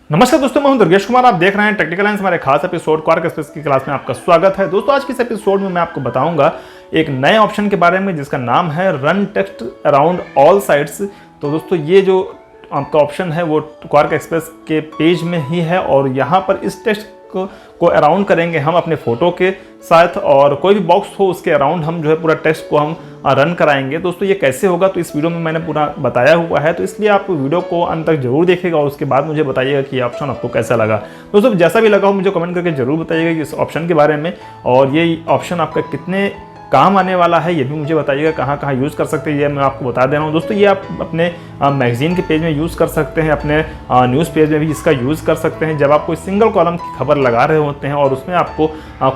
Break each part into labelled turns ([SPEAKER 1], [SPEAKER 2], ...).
[SPEAKER 1] नमस्कार दोस्तों, मैं हूं दुर्गेश कुमार। आप देख रहे हैं टेक्निकल लाइन्स। हमारे खास एपिसोड क्वार्क एक्सप्रेस की क्लास में आपका स्वागत है। दोस्तों, आज के इस एपिसोड में मैं आपको बताऊंगा एक नए ऑप्शन के बारे में जिसका नाम है run text around all sites. तो दोस्तों, ये जो आपका ऑप्शन है वो क्वार्क एक्सप्रेस के पेज में ही है और यहाँ पर इस टेक्स्ट को अराउंड करेंगे हम अपने फोटो के साथ, और कोई भी बॉक्स हो उसके अराउंड हम जो है पूरा टेक्स्ट को हम रन कराएंगे। दोस्तों, ये कैसे होगा तो इस वीडियो में मैंने पूरा बताया हुआ है, तो इसलिए आप वीडियो को अंत तक जरूर देखिएगा और उसके बाद मुझे बताइएगा कि ये ऑप्शन आपको कैसा लगा। दोस्तों, जैसा भी लगा हो मुझे कमेंट करके जरूर बताइएगा कि इस ऑप्शन के बारे में, और ये ऑप्शन आपका कितने काम आने वाला है ये भी मुझे बताइएगा। कहाँ कहाँ यूज़ कर सकते हैं ये मैं आपको बता दे रहा हूँ। दोस्तों, ये आप अपने मैगजीन के पेज में यूज़ कर सकते हैं, अपने न्यूज़ पेज में भी इसका यूज़ कर सकते हैं। जब आप कोई सिंगल कॉलम की खबर लगा रहे होते हैं और उसमें आपको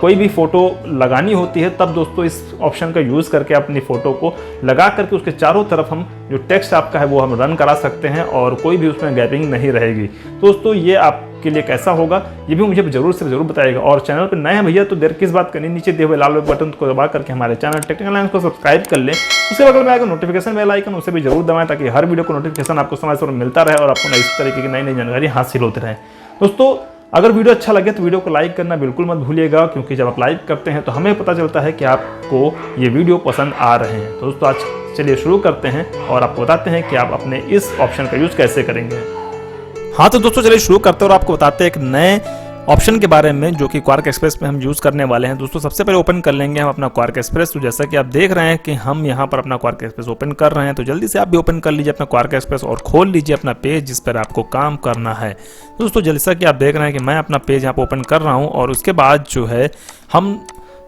[SPEAKER 1] कोई भी फ़ोटो लगानी होती है, तब दोस्तों इस ऑप्शन का यूज़ करके अपनी फ़ोटो को लगा करके उसके चारों तरफ हम जो टेक्स्ट आपका है वो हम रन करा सकते हैं और कोई भी उसमें गैपिंग नहीं रहेगी। दोस्तों, ये आपके लिए कैसा होगा ये भी मुझे जरूर से जरूर बताइएगा। और चैनल पर नए हैं भैया तो देर किस बात करनी, नीचे दिए हुए लाल बटन को दबा करके हमारे चैनल टेक्निकल लाइन्स को सब्सक्राइब कर लें। उसके बगल में आएगा नोटिफिकेशन बेल आइकन, उसे भी जरूर दबाएं ताकि हर वीडियो को नोटिफिकेशन आपको समय से मिलता रहे और आपको इस तरीके की नई नई जानकारी हासिल होती रहे। दोस्तों, अगर वीडियो अच्छा लगे तो वीडियो को लाइक करना बिल्कुल मत भूलिएगा, क्योंकि जब आप लाइक करते हैं तो हमें पता चलता है कि आपको ये वीडियो पसंद आ रहे हैं। तो दोस्तों, आज चलिए शुरू करते हैं और आपको बताते हैं कि आप अपने इस ऑप्शन का यूज़ कैसे करेंगे। हाँ, तो दोस्तों चलिए शुरू करते हैं और आपको बताते हैं एक नए ऑप्शन के बारे में जो कि क्वार्क एक्सप्रेस में हम यूज़ करने वाले हैं। दोस्तों, सबसे पहले ओपन कर लेंगे हम अपना क्वार्क एक्सप्रेस। तो जैसा कि आप देख रहे हैं कि हम यहाँ पर अपना क्वार्क एक्सप्रेस ओपन कर रहे हैं, तो जल्दी से आप भी ओपन कर लीजिए अपना क्वार्क एक्सप्रेस और खोल लीजिए अपना पेज जिस पर आपको काम करना है। दोस्तों, जैसा कि आप देख रहे हैं कि मैं अपना पेज यहाँ पर ओपन कर रहा हूँ और उसके बाद जो है हम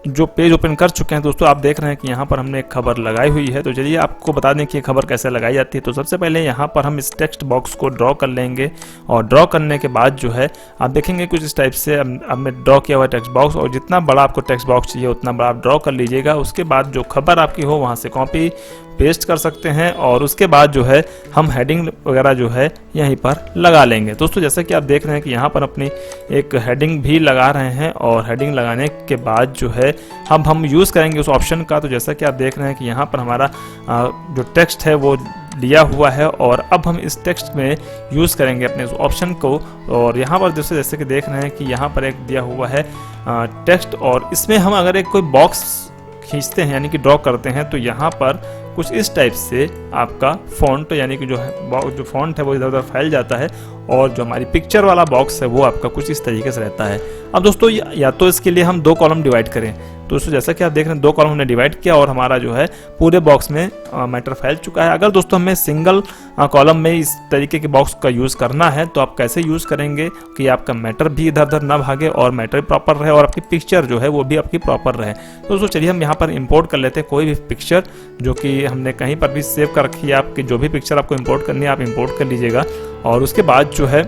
[SPEAKER 1] जो पेज ओपन कर चुके हैं। दोस्तों, आप देख रहे हैं कि यहाँ पर हमने एक खबर लगाई हुई है। तो चलिए आपको बता दें कि ये खबर कैसे लगाई जाती है। तो सबसे पहले यहाँ पर हम इस टेक्स्ट बॉक्स को ड्रॉ कर लेंगे और ड्रॉ करने के बाद जो है आप देखेंगे कुछ इस टाइप से अब मैं ड्रॉ किया हुआ टेक्स्ट बॉक्स, और जितना बड़ा आपको टेक्स्ट बॉक्स चाहिए उतना बड़ा आप ड्रॉ कर लीजिएगा। उसके बाद जो खबर आपकी हो वहाँ से कॉपी पेस्ट कर सकते हैं और उसके बाद जो है हम हेडिंग वगैरह जो है यहीं पर लगा लेंगे। दोस्तों, जैसा कि आप देख रहे हैं कि यहाँ पर अपनी एक हेडिंग भी लगा रहे हैं और हेडिंग लगाने के बाद जो है अब हम यूज़ करेंगे उस ऑप्शन का। तो जैसा कि आप देख रहे हैं कि यहाँ पर हमारा जो टेक्स्ट है वो लिया हुआ है और अब हम इस टेक्स्ट में यूज़ करेंगे अपने उस ऑप्शन को। और यहाँ पर दोस्तों जैसे कि देख रहे हैं कि यहाँ पर एक दिया हुआ है टेक्स्ट, और इसमें हम अगर एक कोई बॉक्स खींचते हैं यानी कि ड्रॉ करते हैं तो यहाँ पर कुछ इस टाइप से आपका फॉन्ट यानी कि जो फॉन्ट है वो इधर उधर फैल जाता है और जो हमारी पिक्चर वाला बॉक्स है वो आपका कुछ इस तरीके से रहता है। अब दोस्तों, या तो इसके लिए हम दो कॉलम डिवाइड करें। दोस्तों, जैसा कि आप देख रहे हैं दो कॉलम हमने डिवाइड किया और हमारा जो है पूरे बॉक्स में मैटर फैल चुका है। अगर दोस्तों हमें सिंगल कॉलम में इस तरीके के बॉक्स का यूज़ करना है तो आप कैसे यूज़ करेंगे कि आपका मैटर भी इधर उधर ना भागे और मैटर भी प्रॉपर रहे और आपकी पिक्चर जो है वो भी आपकी प्रॉपर रहे। दोस्तों, चलिए हम यहाँ पर इंपोर्ट कर लेते हैं कोई भी पिक्चर जो कि हमने कहीं पर भी सेव कर रखी है। आपकी जो भी पिक्चर आपको इंपोर्ट करनी है आप इंपोर्ट कर लीजिएगा। और उसके बाद जो है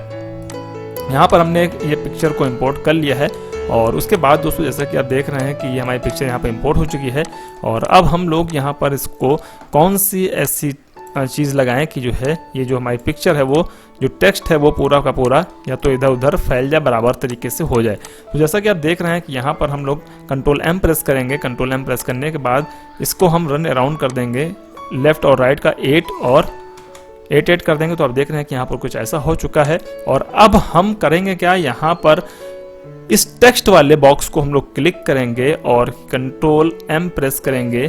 [SPEAKER 1] यहाँ पर हमने ये पिक्चर को इंपोर्ट कर लिया है और उसके बाद दोस्तों जैसा कि आप देख रहे हैं कि ये हमारी पिक्चर यहाँ पर इंपोर्ट हो चुकी है। और अब हम लोग यहाँ पर इसको कौन सी ऐसी चीज़ लगाएं कि जो है ये जो हमारी पिक्चर है वो जो टेक्स्ट है वो पूरा का पूरा या तो इधर उधर फैल जाए, बराबर तरीके से हो जाए। तो जैसा कि आप देख रहे हैं कि यहाँ पर हम लोग कंट्रोल M प्रेस करेंगे। कंट्रोल M प्रेस करने के बाद इसको हम रन अराउंड कर देंगे, लेफ्ट और राइट का 8 और 8 कर देंगे। तो आप देख रहे हैं कि यहाँ पर कुछ ऐसा हो चुका है। और अब हम करेंगे क्या, यहाँ पर इस टेक्स्ट वाले बॉक्स को हम लोग क्लिक करेंगे और कंट्रोल M प्रेस करेंगे।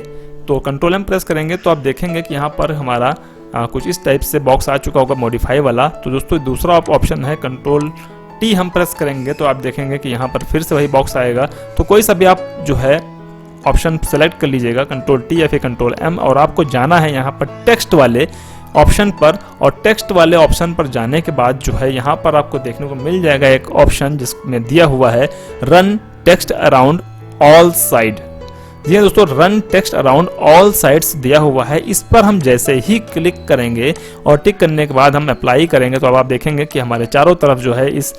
[SPEAKER 1] तो कंट्रोल M प्रेस करेंगे तो आप देखेंगे कि यहाँ पर हमारा कुछ इस टाइप से बॉक्स आ चुका होगा मॉडिफाई वाला। तो दोस्तों, दूसरा ऑप्शन है कंट्रोल T हम प्रेस करेंगे तो आप देखेंगे कि यहाँ पर फिर से वही बॉक्स आएगा। तो कोई सा भी आप जो है ऑप्शन सेलेक्ट कर लीजिएगा, कंट्रोल T या फिर कंट्रोल M, और आपको जाना है यहाँ पर टेक्स्ट वाले ऑप्शन पर। और टेक्स्ट वाले ऑप्शन पर जाने के बाद जो है यहाँ पर आपको देखने को मिल जाएगा एक ऑप्शन जिसमें दिया हुआ है run text around all side. जी हाँ दोस्तों, run text around all sides दिया हुआ है। इस पर हम जैसे ही क्लिक करेंगे और टिक करने के बाद हम अप्लाई करेंगे तो अब आप देखेंगे कि हमारे चारों तरफ जो है इस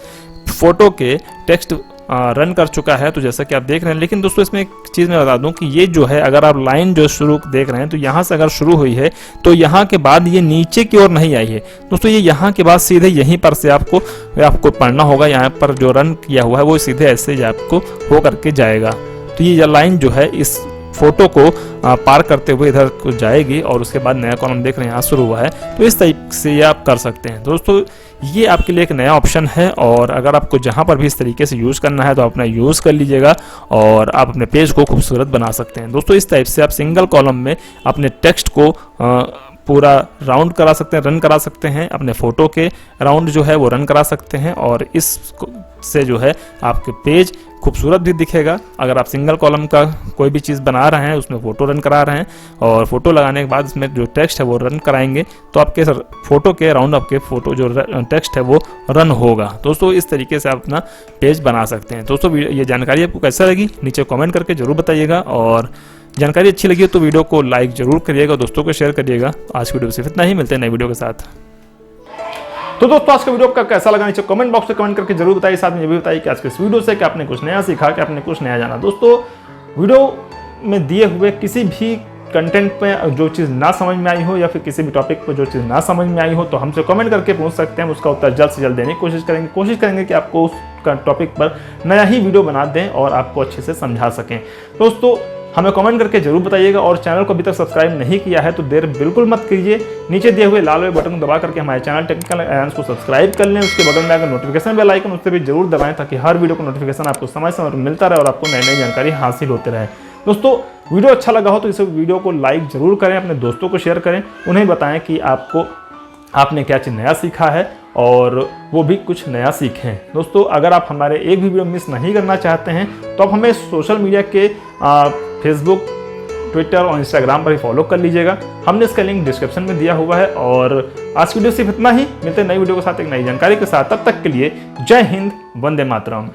[SPEAKER 1] फोटो के टेक्स्ट रन कर चुका है। तो जैसा कि आप देख रहे हैं, लेकिन दोस्तों इसमें एक चीज़ मैं बता दूं कि ये जो है अगर आप लाइन जो शुरू देख रहे हैं तो यहाँ से अगर शुरू हुई है तो यहाँ के बाद ये नीचे की ओर नहीं आई है। दोस्तों, ये यहाँ के बाद सीधे यहीं पर से आपको पढ़ना होगा। यहाँ पर जो रन किया हुआ है वो सीधे ऐसे आपको हो करके जाएगा। तो ये लाइन जो है इस फोटो को पार करते हुए इधर को जाएगी और उसके बाद नया कॉलम देख रहे हैं यहाँ शुरू हुआ है। तो इस तरीके से ये आप कर सकते हैं दोस्तों। ये आपके लिए एक नया ऑप्शन है और अगर आपको जहाँ पर भी इस तरीके से यूज़ करना है तो अपना यूज़ कर लीजिएगा और आप अपने पेज को खूबसूरत बना सकते हैं दोस्तों। इस टाइप से आप सिंगल कॉलम में अपने टेक्स्ट को पूरा राउंड करा सकते हैं, रन करा सकते हैं, अपने फ़ोटो के राउंड जो है वो रन करा सकते हैं और इस से जो है आपके पेज खूबसूरत भी दिखेगा। अगर आप सिंगल कॉलम का कोई भी चीज़ बना रहे हैं, उसमें फ़ोटो रन करा रहे हैं और फोटो लगाने के बाद इसमें जो टेक्स्ट है वो रन कराएंगे तो आपके फ़ोटो के राउंड आपके फ़ोटो जो टेक्स्ट है वो रन होगा दोस्तों। इस तरीके से आप अपना पेज बना सकते हैं दोस्तों। ये जानकारी आपको कैसा लगी नीचे कमेंट करके ज़रूर बताइएगा और जानकारी अच्छी लगी तो वीडियो को लाइक ज़रूर करिएगा, दोस्तों को शेयर करिएगा। आज की वीडियो सिर्फ इतना ही, मिलते हैं नई वीडियो के साथ। तो दोस्तों आज का वीडियो आपका कैसा लगा नीचे कमेंट बॉक्स में कमेंट करके जरूर बताइए। साथ में ये भी बताइए कि आज के इस वीडियो से कि आपने कुछ नया सीखा, कि आपने कुछ नया जाना। दोस्तों वीडियो में दिए हुए किसी भी कंटेंट पे जो चीज़ ना समझ में आई हो या फिर किसी भी टॉपिक पर जो चीज़ ना समझ में आई हो तो हमसे कमेंट करके पूछ सकते हैं, उसका उत्तर जल्द से जल्द देने की कोशिश करेंगे कि आपको उस टॉपिक पर नया ही वीडियो बना दें और आपको अच्छे से समझा सकें। दोस्तों हमें कमेंट करके जरूर बताइएगा और चैनल को अभी तक सब्सक्राइब नहीं किया है तो देर बिल्कुल मत कीजिए। नीचे दिए हुए लाल वाले बटन को दबा करके हमारे चैनल टेक्निकल अलायंस को सब्सक्राइब कर लें। उसके बगल में अगर नोटिफिकेशन बेल आइकन उससे भी जरूर दबाएं ताकि हर वीडियो को नोटिफिकेशन आपको समय समय पर मिलता रहे और आपको नई नई जानकारी हासिल होते रहे। दोस्तों वीडियो अच्छा लगा हो तो इस वीडियो को लाइक जरूर करें, अपने दोस्तों को शेयर करें, उन्हें बताएं कि आपने क्या चीज़ नया सीखा है और वो भी कुछ नया सीखें। दोस्तों अगर आप हमारे एक भी वीडियो मिस नहीं करना चाहते हैं तो आप हमें सोशल मीडिया के फेसबुक, ट्विटर और इंस्टाग्राम पर ही फॉलो कर लीजिएगा। हमने इसका लिंक डिस्क्रिप्शन में दिया हुआ है। और आज की वीडियो सिर्फ इतना ही, मिलते हैं नई वीडियो के साथ एक नई जानकारी के साथ। तब तक के लिए जय हिंद, वंदे मातरम।